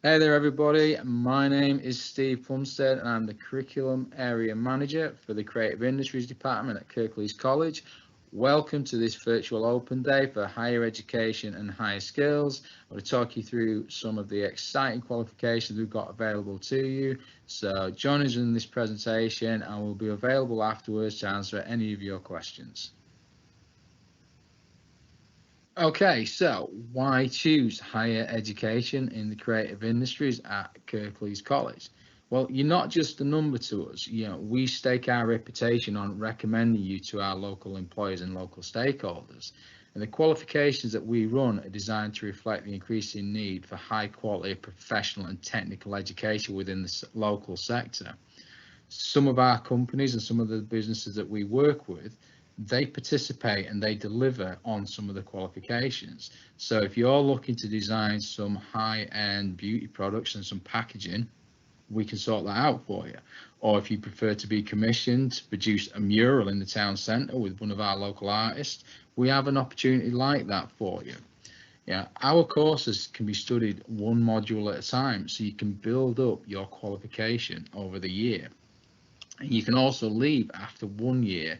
Hey there everybody, my name is Steve Plumstead and I'm the Curriculum Area Manager for the Creative Industries Department at Kirklees College. Welcome to this virtual open day for higher education and higher skills. I'm going to talk you through some of the exciting qualifications we've got available to you. So join us in this presentation and we'll be available afterwards to answer any of your questions. Okay, so why choose higher education in the creative industries at Kirklees College? Well, you're not just a number to us. We stake our reputation on recommending you to our local employers and local stakeholders. And the qualifications that we run are designed to reflect the increasing need for high quality professional and technical education within the local sector. Some of our companies and some of the businesses that we work with, they participate and they deliver on some of the qualifications. So if you're looking to design some high-end beauty products and some packaging, we can sort that out for you. Or if you prefer to be commissioned to produce a mural in the town centre with one of our local artists, we have an opportunity like that for you. Our courses can be studied one module at a time, so you can build up your qualification over the year. And you can also leave after 1 year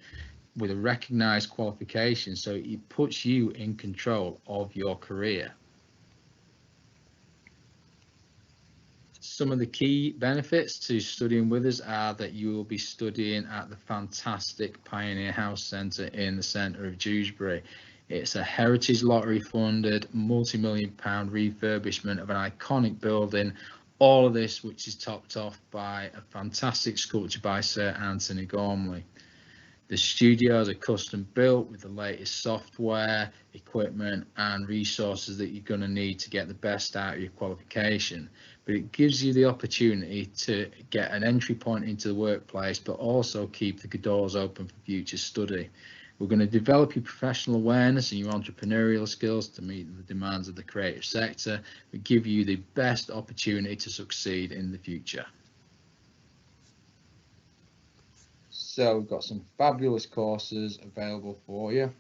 with a recognized qualification, so it puts you in control of your career. Some of the key benefits to studying with us are that you will be studying at the fantastic Pioneer House Centre in the centre of Dewsbury. It's a Heritage Lottery funded multi-million-pound refurbishment of an iconic building. All of this which is topped off by a fantastic sculpture by Sir Anthony Gormley. The studios are custom built with the latest software, equipment and resources that you're going to need to get the best out of your qualification. But it gives you the opportunity to get an entry point into the workplace, but also keep the doors open for future study. We're going to develop your professional awareness and your entrepreneurial skills to meet the demands of the creative sector, but give you the best opportunity to succeed in the future. So we've got some fabulous courses available for you.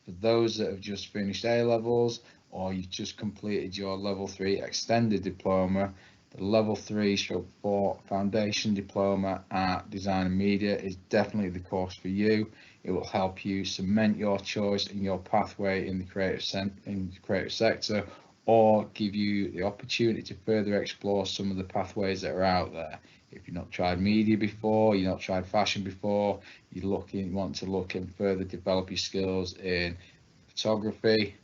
For those that have just finished A-levels or you've just completed your level 3 extended diploma, the level 3/4 foundation diploma at design and media is definitely the course for you. It will help you cement your choice and your pathway in the creative sector, or give you the opportunity to further explore some of the pathways that are out there. If you've not tried media before, you've not tried fashion before, you want to look and further develop your skills in photography,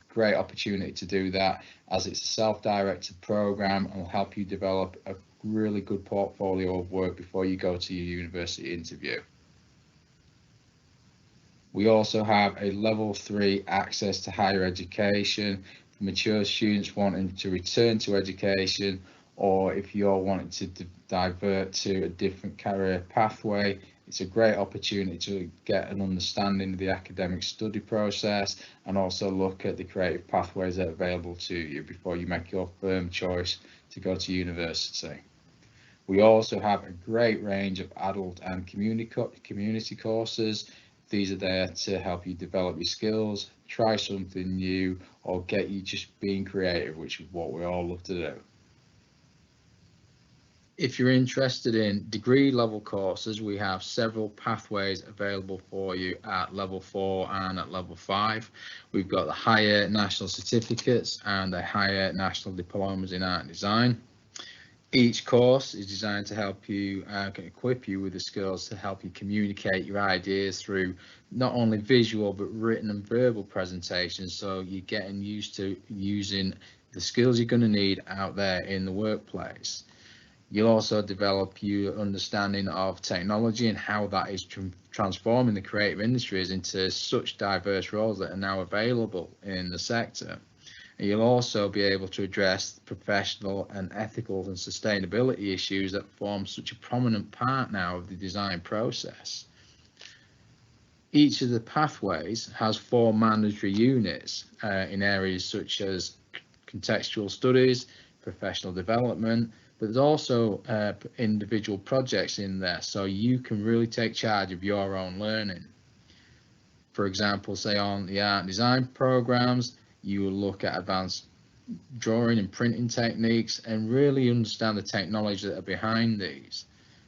great opportunity to do that, as it's a self-directed program and will help you develop a really good portfolio of work before you go to your university interview. We also have a level 3 access to higher education for mature students wanting to return to education, or if you're wanting to divert to a different career pathway. It's a great opportunity to get an understanding of the academic study process and also look at the creative pathways that are available to you before you make your firm choice to go to university. We also have a great range of adult and community courses. These are there to help you develop your skills, try something new, or get you just being creative, which is what we all love to do. If you're interested in degree level courses, we have several pathways available for you at level 4 and at level 5. We've got the higher national certificates and the higher national diplomas in art and design. Each course is designed to help you equip you with the skills to help you communicate your ideas through not only visual but written and verbal presentations, so you're getting used to using the skills you're going to need out there in the workplace. You'll also develop your understanding of technology and how that is transforming the creative industries into such diverse roles that are now available in the sector. And you'll also be able to address professional and ethical and sustainability issues that form such a prominent part now of the design process. Each of the pathways has 4 mandatory units in areas such as contextual studies, professional development, but there's also individual projects in there, so you can really take charge of your own learning. For example, say on the art and design programs, you will look at advanced drawing and printing techniques and really understand the technology that are behind these.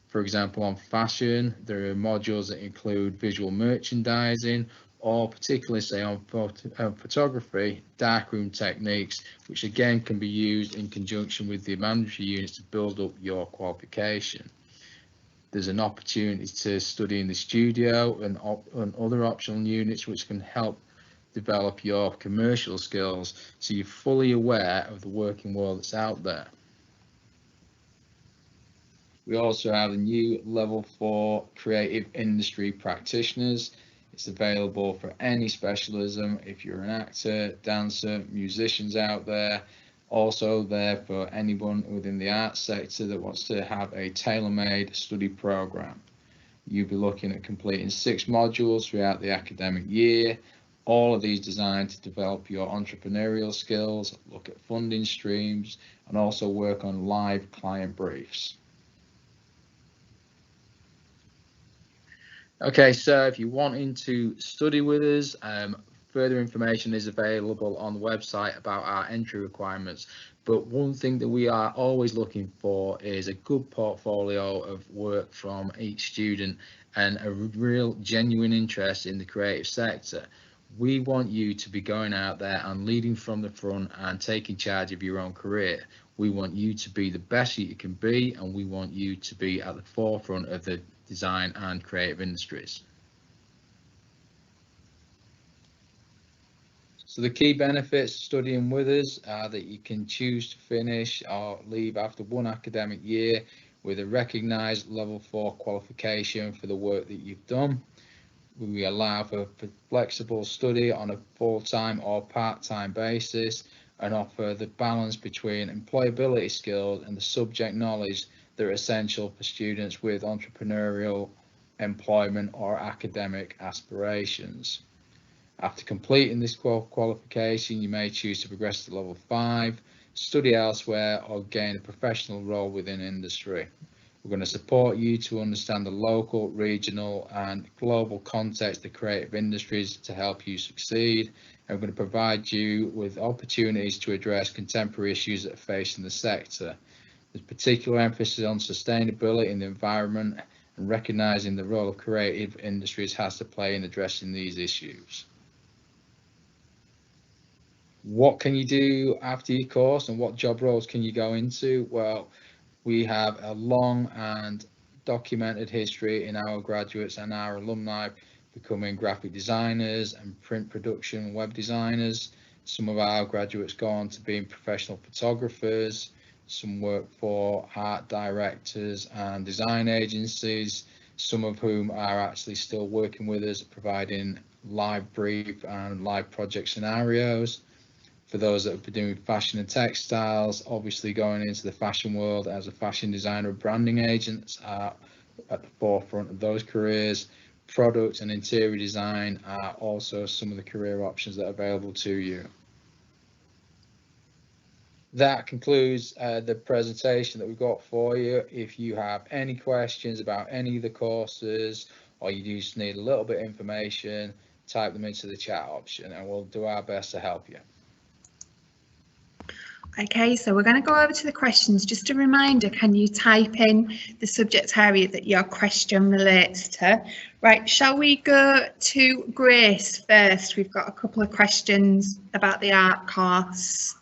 For example, on fashion, there are modules that include visual merchandising, or particularly say on photography, darkroom techniques, which again can be used in conjunction with the mandatory units to build up your qualification. There's an opportunity to study in the studio and other optional units which can help develop your commercial skills so you're fully aware of the working world that's out there. We also have a new level 4 creative industry practitioners. It's available for any specialism. If you're an actor, dancer, musicians out there, also there for anyone within the arts sector that wants to have a tailor-made study program. You'll be looking at completing 6 modules throughout the academic year, all of these designed to develop your entrepreneurial skills, look at funding streams, and also work on live client briefs. Okay, so if you're wanting to study with us, further information is available on the website about our entry requirements. But one thing that we are always looking for is a good portfolio of work from each student and a real genuine interest in the creative sector. We want you to be going out there and leading from the front and taking charge of your own career. We want you to be the best that you can be, and we want you to be at the forefront of the design and creative industries. So the key benefits of studying with us are that you can choose to finish or leave after 1 academic year with a recognised level 4 qualification for the work that you've done. We allow for flexible study on a full-time or part-time basis and offer the balance between employability skills and the subject knowledge that are essential for students with entrepreneurial, employment or academic aspirations. After completing this qualification, you may choose to progress to level 5, study elsewhere or gain a professional role within industry. We're going to support you to understand the local, regional and global context of creative industries to help you succeed. And we're going to provide you with opportunities to address contemporary issues that are facing the sector. There's particular emphasis on sustainability in the environment and recognising the role of creative industries has to play in addressing these issues. What can you do after your course and what job roles can you go into? Well, we have a long and documented history in our graduates and our alumni becoming graphic designers and print production web designers. Some of our graduates go on to being professional photographers. Some work for art directors and design agencies, some of whom are actually still working with us, providing live brief and live project scenarios. For those that have been doing fashion and textiles, obviously going into the fashion world as a fashion designer or branding agent are at the forefront of those careers. Product and interior design are also some of the career options that are available to you. That concludes the presentation that we've got for you. If you have any questions about any of the courses or you just need a little bit of information, type them into the chat option and we'll do our best to help you. Okay, so we're going to go over to the questions. Just a reminder, can you type in the subject area that your question relates to? Right, shall we go to Grace first? We've got a couple of questions about the art course.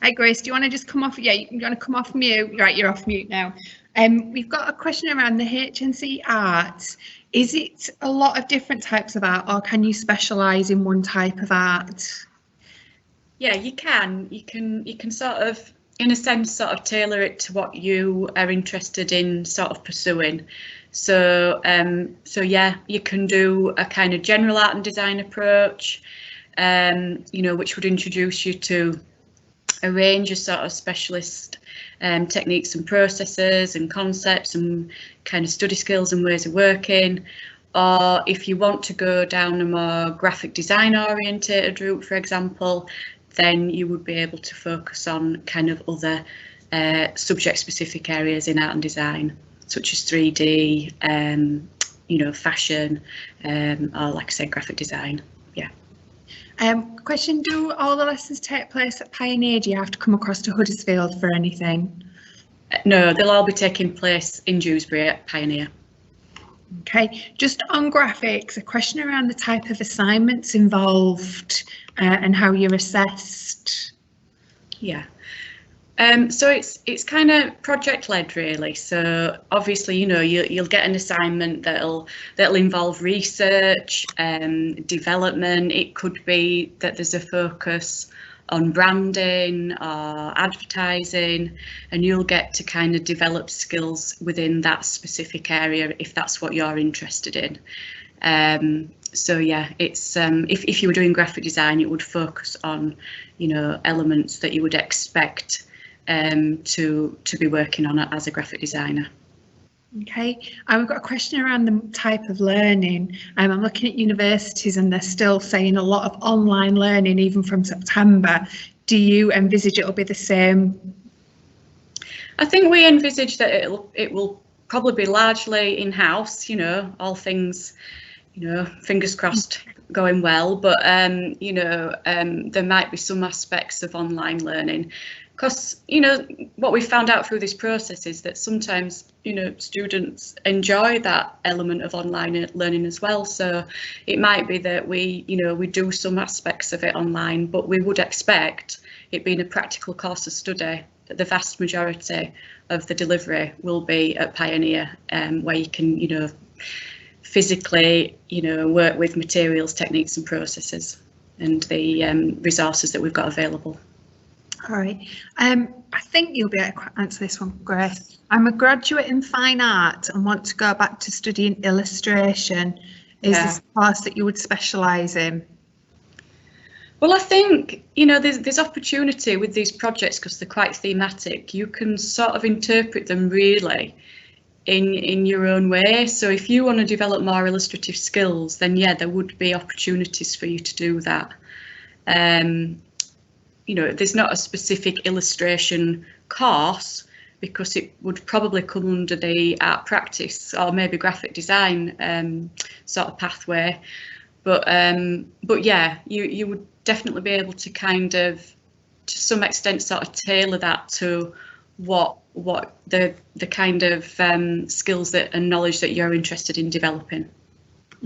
Hi Grace, do you want to just come off? Yeah, you want to come off mute? Right, you're off mute now. We've got a question around the HNC art. Is it a lot of different types of art, or can you specialise in one type of art? Yeah, you can. You can sort of, in a sense, sort of tailor it to what you are interested in sort of pursuing. So yeah, you can do a kind of general art and design approach, you know, which would introduce you to a range of sort of specialist techniques and processes and concepts and kind of study skills and ways of working. Or if you want to go down a more graphic design orientated route, for example, then you would be able to focus on kind of other subject specific areas in art and design, such as 3D, you know, fashion, or like I said, graphic design. Yeah. Question, do all the lessons take place at Pioneer? Do you have to come across to Huddersfield for anything? No, they'll all be taking place in Dewsbury at Pioneer. Okay, just on graphics, a question around the type of assignments involved and how you're assessed. Yeah. So it's kind of project led really. So obviously, you know, you'll get an assignment that'll involve research, development. It could be that there's a focus on branding or advertising, and you'll get to kind of develop skills within that specific area if that's what you're interested in. So yeah, it's if you were doing graphic design, it would focus on, you know, elements that you would expect to be working on as a graphic designer. Okay, we've got a question around the type of learning. I'm looking at universities and they're still saying a lot of online learning even from September. Do you envisage it'll be the same? I think we envisage that it will probably be largely in-house, you know, all things, you know, fingers crossed going well, but you know, there might be some aspects of online learning. Because, you know, what we found out through this process is that sometimes, you know, students enjoy that element of online learning as well. So it might be that we do some aspects of it online, but we would expect it being a practical course of study that the vast majority of the delivery will be at Pioneer, where you can, you know, physically, you know, work with materials, techniques and processes and the resources that we've got available. All right, I think you'll be able to answer this one, Grace. I'm a graduate in fine art and want to go back to studying illustration. Is this a course that you would specialise in? Well, I think, you know, there's opportunity with these projects because they're quite thematic. You can sort of interpret them really in your own way. So if you want to develop more illustrative skills, then yeah, there would be opportunities for you to do that. You know, there's not a specific illustration course because it would probably come under the art practice or maybe graphic design sort of pathway. But yeah, you would definitely be able to kind of, to some extent, sort of tailor that to what the kind of skills that and knowledge that you're interested in developing.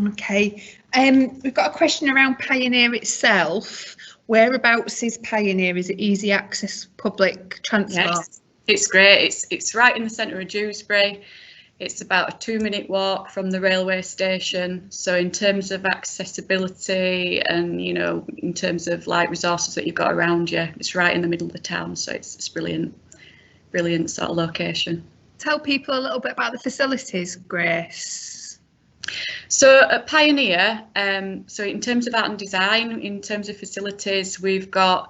Okay, we've got a question around Pioneer itself. Whereabouts is Pioneer? Is it easy access public transport? Yes, it's great. It's right in the centre of Dewsbury. It's about a 2-minute walk from the railway station. So in terms of accessibility and, you know, in terms of like resources that you've got around you, it's right in the middle of the town. So it's brilliant sort of location. Tell people a little bit about the facilities, Grace. So at Pioneer, so in terms of art and design, in terms of facilities, we've got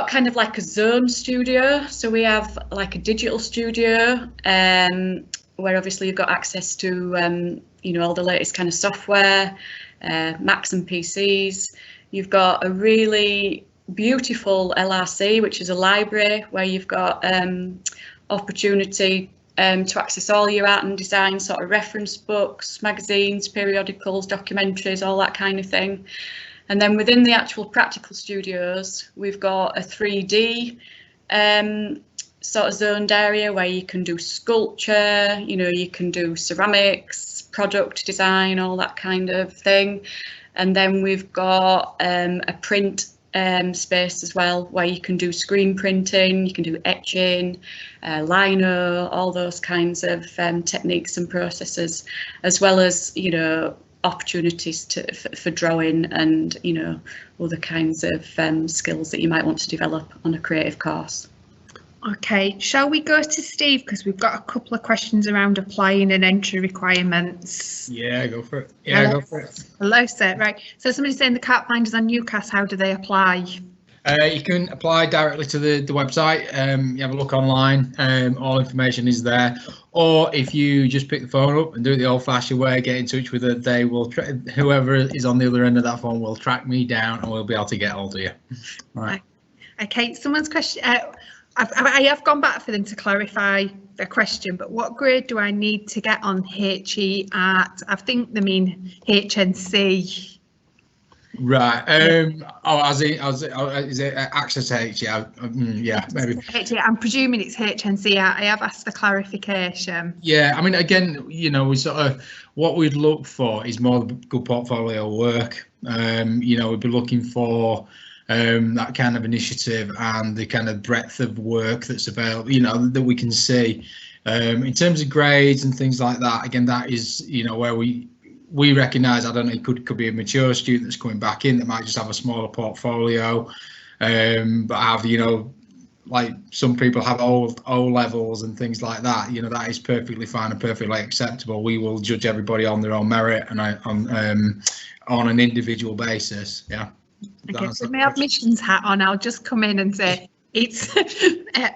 kind of like a zone studio. So we have like a digital studio where obviously you've got access to you know, all the latest kind of software, Macs and PCs. You've got a really beautiful LRC, which is a library where you've got opportunity to access all your art and design sort of reference books, magazines, periodicals, documentaries, all that kind of thing. And then within the actual practical studios, we've got a 3D sort of zoned area where you can do sculpture, you know, you can do ceramics, product design, all that kind of thing. And then we've got a print space as well, where you can do screen printing, you can do etching, lino, all those kinds of techniques and processes, as well as, you know, opportunities for drawing and, you know, other kinds of skills that you might want to develop on a creative course. Okay, shall we go to Steve, because we've got a couple of questions around applying and entry requirements. Yeah, go for it. Yeah, go for it. Hello, sir. Right, so somebody's saying the cart finders on Newcastle, how do they apply? You can apply directly to the website. You have a look online, all information is there. Or if you just pick the phone up and do it the old-fashioned way, get in touch with it, they will, whoever is on the other end of that phone will track me down and we'll be able to get hold of you. All right. Okay, someone's question, I have gone back for them to clarify their question, but what grade do I need to get on HE Art? I think they mean HNC. Right. Is it Access H? Yeah. Yeah. Maybe. I'm presuming it's HNC. I have asked for clarification. Yeah. I mean, again, we sort of what we'd look for is more good portfolio work. We'd be looking for that kind of initiative and the kind of breadth of work that's available. That we can see in terms of grades and things like that. Again, that is where we recognise, I don't know, it could be a mature student that's coming back in that might just have a smaller portfolio, but have, like some people have old O levels and things like that. That is perfectly fine and perfectly acceptable. We will judge everybody on their own merit and on an individual basis. Yeah. Okay, so my admissions hat on, I'll just come in and say it's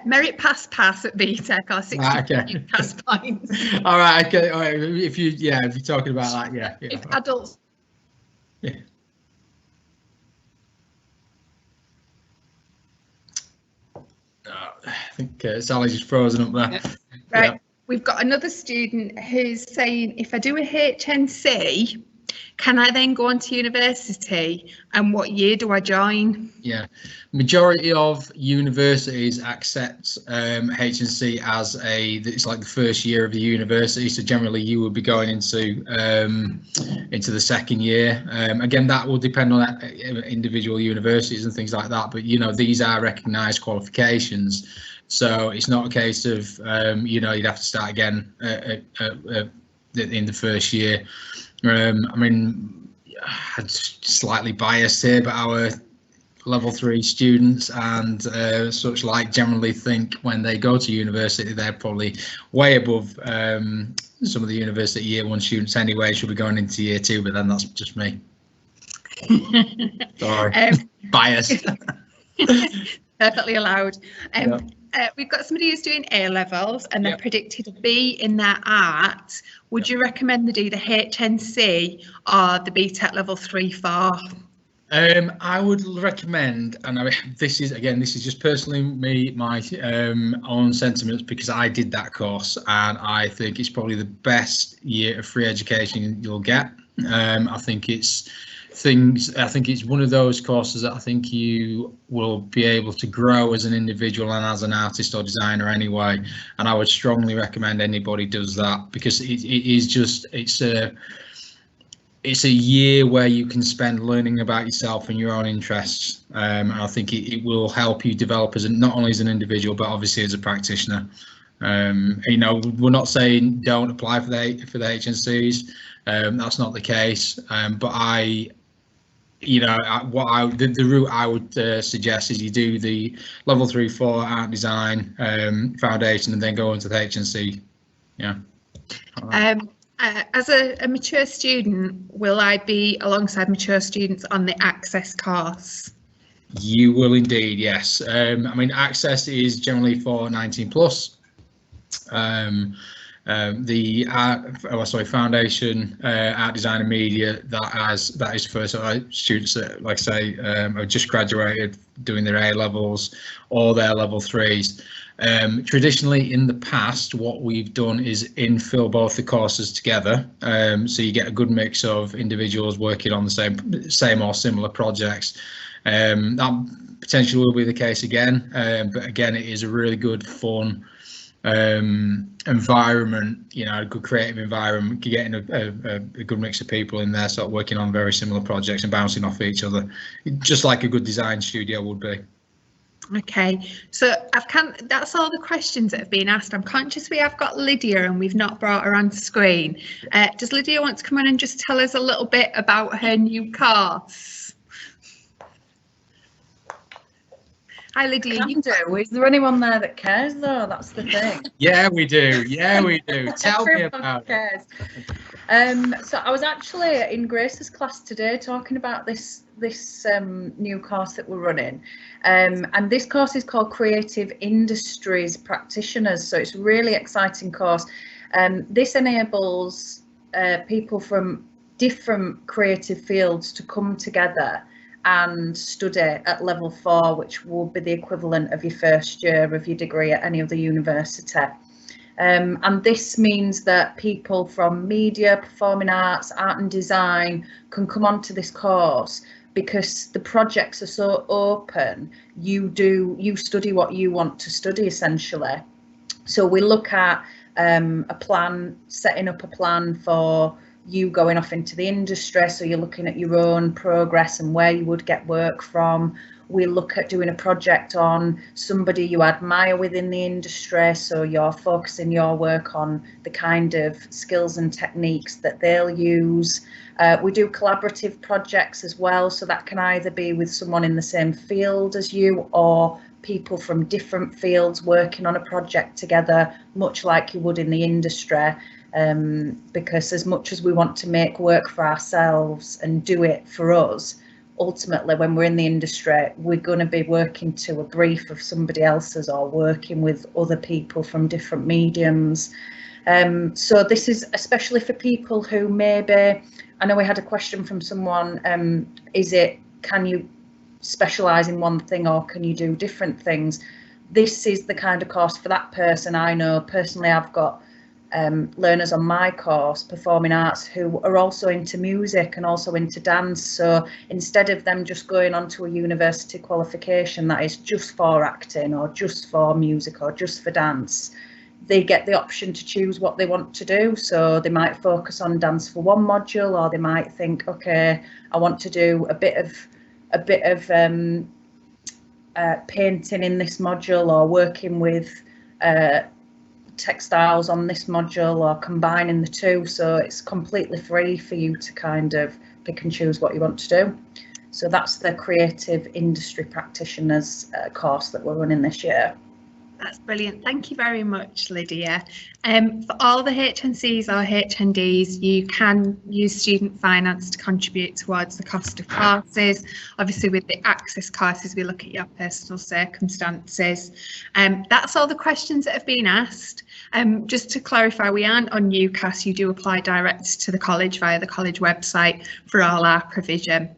merit pass at BTEC or 60 pass points. All right, okay. All right. If you're talking about that, yeah. If adults. Yeah. I think Sally's just frozen up there. Yeah. Right. Yeah. We've got another student who's saying, if I do a HNC, can I then go on to university, and what year do I join? Yeah, majority of universities accept HNC as it's like the first year of the university. So generally, you would be going into the second year. Again, that will depend on individual universities and things like that. But these are recognised qualifications. So it's not a case of you'd have to start again in the first year. I mean, I'm slightly biased here, but our level 3 students and such like generally think when they go to university, they're probably way above some of the university year 1 students anyway, should be going into year 2, but then that's just me. Sorry, biased. Perfectly allowed. We've got somebody who's doing A levels and they're predicted a B in their art. Would you recommend they do the HNC or the BTEC level 3/4? I would recommend, and this is just personally my own sentiments, because I did that course and I think it's probably the best year of free education you'll get. I think it's one of those courses that I think you will be able to grow as an individual and as an artist or designer anyway. And I would strongly recommend anybody does that, because it's a year where you can spend learning about yourself and your own interests. And I think it will help you develop not only as an individual, but obviously as a practitioner. We're not saying don't apply for the HNCs. That's not the case. But the route I would suggest is you do the level 3/4 art design foundation and then go into the HNC. Yeah. As a mature student, will I be alongside mature students on the Access course? You will indeed, yes. I mean, Access is generally for 19 plus. The foundation art design and media, that is for students that, like I say, have just graduated, doing their A levels or their level 3s. Traditionally in the past, what we've done is infill both the courses together, so you get a good mix of individuals working on the same or similar projects. That potentially will be the case again, but again, it is a really good, fun environment, a good creative environment, getting a good mix of people in there, sort of working on very similar projects and bouncing off each other, just like a good design studio would be. Okay, so that's all the questions that have been asked. I'm conscious we have got Lydia and we've not brought her on screen. Does Lydia want to come in and just tell us a little bit about her new course? Hi Lydia. Is there anyone there that cares though? That's the thing. Yeah, we do. Tell me about it. So I was actually in Grace's class today talking about this new course that we're running, and this course is called Creative Industries Practitioners. So it's a really exciting course. This enables people from different creative fields to come together and study at level 4, which will be the equivalent of your first year of your degree at any other university. And this means that people from media, performing arts, art and design can come onto this course, because the projects are so open, you study what you want to study essentially. So we look at a plan, setting up a plan for you going off into the industry. So you're looking at your own progress and where you would get work from. We look at doing a project on somebody you admire within the industry, so you're focusing your work on the kind of skills and techniques that they'll use. We do collaborative projects as well, so that can either be with someone in the same field as you or people from different fields working on a project together, much like you would in the industry. Because as much as we want to make work for ourselves and do it for us, ultimately when we're in the industry, we're going to be working to a brief of somebody else's or working with other people from different mediums. So this is especially for people who maybe, I know we had a question from someone, can you specialise in one thing or can you do different things? This is the kind of course for that person. I know personally I've got learners on my course, performing arts, who are also into music and also into dance. So instead of them just going on to a university qualification that is just for acting or just for music or just for dance, they get the option to choose what they want to do. So they might focus on dance for one module, or they might think, okay, I want to do a bit of painting in this module, or working with textiles on this module, or combining the two. So it's completely free for you to kind of pick and choose what you want to do. So that's the Creative Industry Practitioners course that we're running this year. That's brilliant. Thank you very much, Lydia. For all the HNCs or HNDs, you can use student finance to contribute towards the cost of courses. Obviously, with the access courses, we look at your personal circumstances. That's all the questions that have been asked. Just to clarify, we aren't on UCAS. You do apply direct to the college via the college website for all our provision.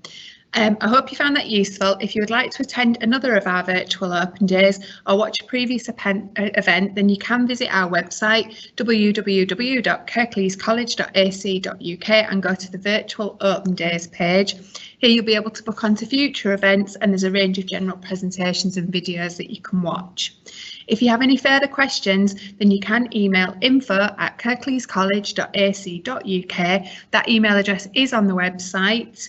I hope you found that useful. If you would like to attend another of our virtual open days or watch a previous event, then you can visit our website www.kirkleescollege.ac.uk and go to the virtual open days page. Here you'll be able to book onto future events, and there's a range of general presentations and videos that you can watch. If you have any further questions, then you can email info@kirkleescollege.ac.uk. That email address is on the website,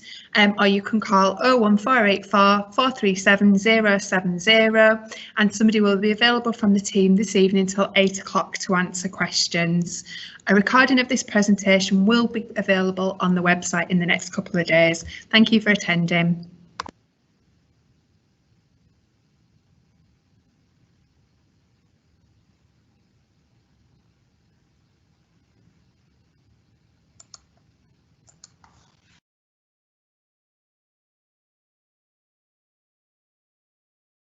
or you can call 01484 437 070, and somebody will be available from the team this evening until 8 o'clock to answer questions. A recording of this presentation will be available on the website in the next couple of days. Thank you for attending.